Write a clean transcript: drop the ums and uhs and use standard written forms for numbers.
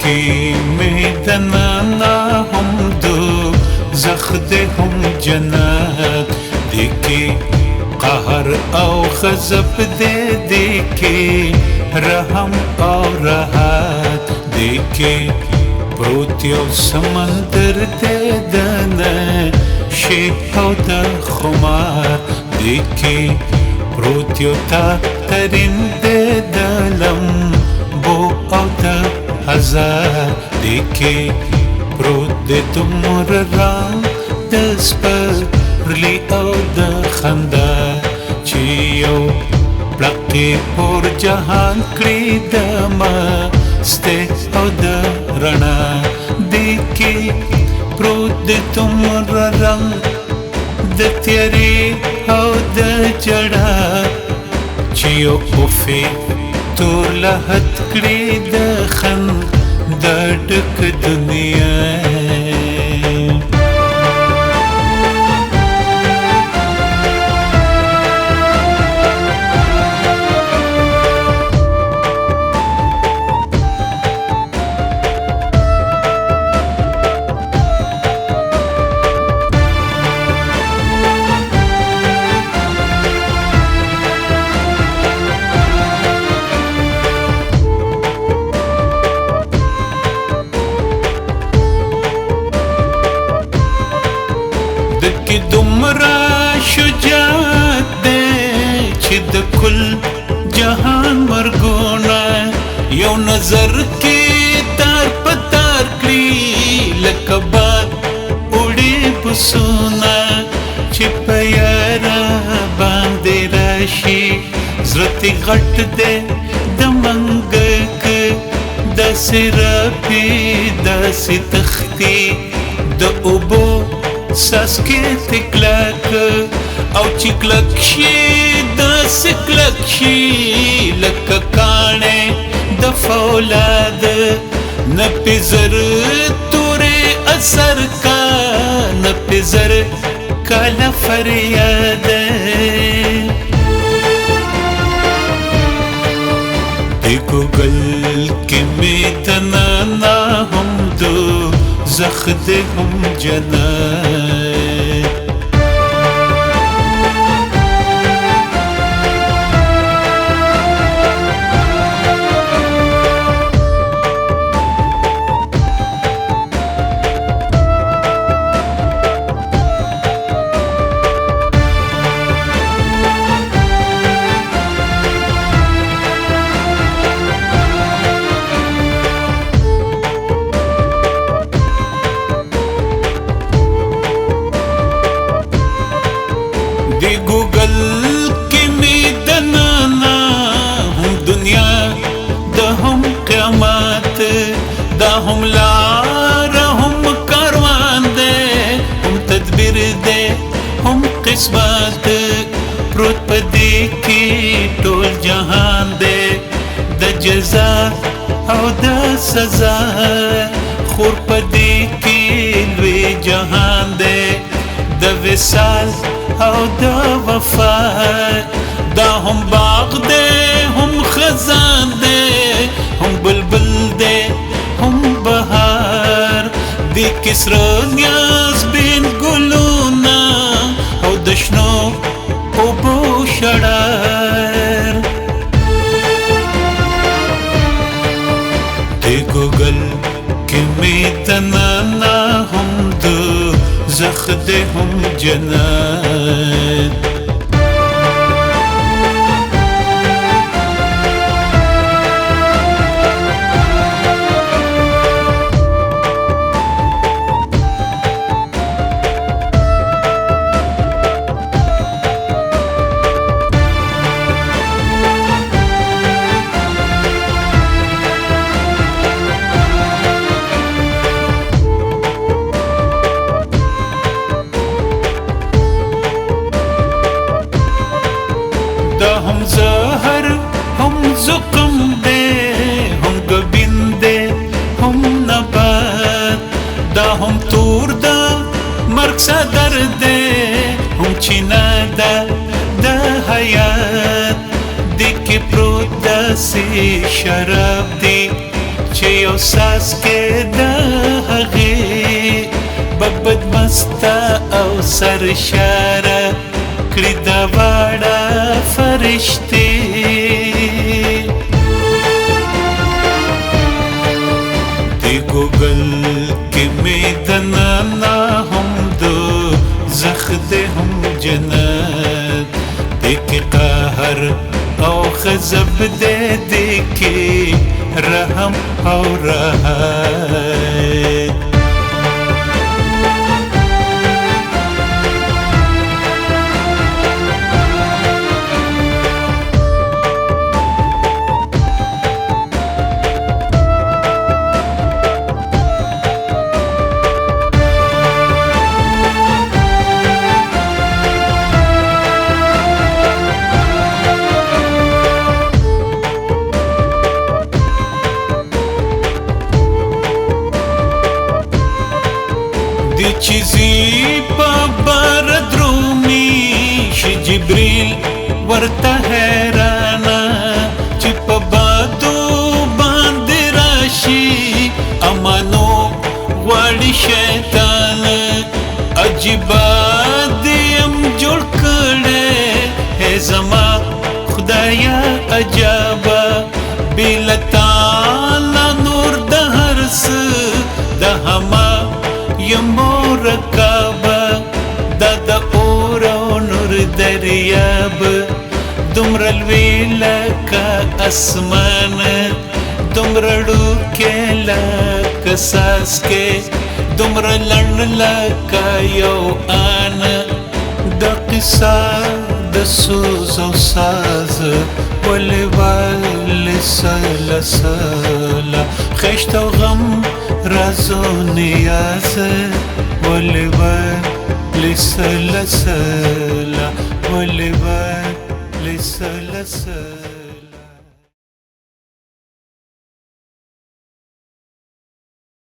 دیکی میدنانا هم دو زخد هم جنت دیکی قهر او غضب دے دیکی رحم او راحت دیکی پروت یو سمندر دے دنا شیب او دا خمار دیکی پروت یو تا ترین دے دلم بو او دا هزار دیکی پروت دے تمر رام دس پرلی او دا خندا چیو پلقی پور جهان کری دما ستے او دا رنا دیکی پروت دے تمر رام د تیری او د جڑا چیو اوفی تور لحت کری د خند د ډک دنیا دکی دمرا شجاعت دے چی د کل جہان مرگونا یو نظر کی تار پتار کری لکبات اڑی بسونا چی پیارا باندے راشی زرتی غٹ دے دمنگک داسی رابی داسی تختی دا اوبو ساس کې تکلک او چې کلک شي داسې کلک شي لکه کاڼی د فولاد نه پې زر تورې اثر کا نه پې زر کاله فریاد د ګوګل کې مې دنانا هم دو زخد هم جنت دی گوگل کی می دنانا هم دنیا دا هم قیامات دا هم لار هم کاروان دے هم تدبیر دے هم قسمت پروت پدی کی ټول جهان دے دا جزا او دا سزا خور پدی کی لوی جهان دے دا وصال او دا وفا دا هم باغ دے هم خزان دے هم بلبل دے هم بهار دی کسر نیاز بین گلونا او دشنو او بو شڑار دی گوگل کی میدنانا هم دو زخد هم جنت دا هم زهر هم زقم دے هم گبین دے هم نبات دا هم تور دا مرگ سا درد دے هم چینا دا دا حیات دی کی پروت دا سی شراب دی چې یو ساس کې د هغې ببد مستا او سرشاره کړي دا واړه فرشتې د ګوګل کې مې دننه هم دوزخ دی هم جنت دی کې قهر او غضب دی کې رحم او راحت دی چیزی پا بار درومی شی جبریل ورطا حیرانا چی پا بادو باند راشی امانو غواړي شیطان عجیبا دیم جوړ کړي ہے زما خدایا عجابا بیلتانا نور د هرس د هما یمور کعبه دا د اور او نور دریاب دومره لوی لکه اسمان دومره ډوکې لکه څاڅکې دومره لنډ لکه یو آن دا قصه د سوز او ساز ولې ولې سله سله خشت او غم رازو نیاز ولې ولې سله سله ولې ولې سله سله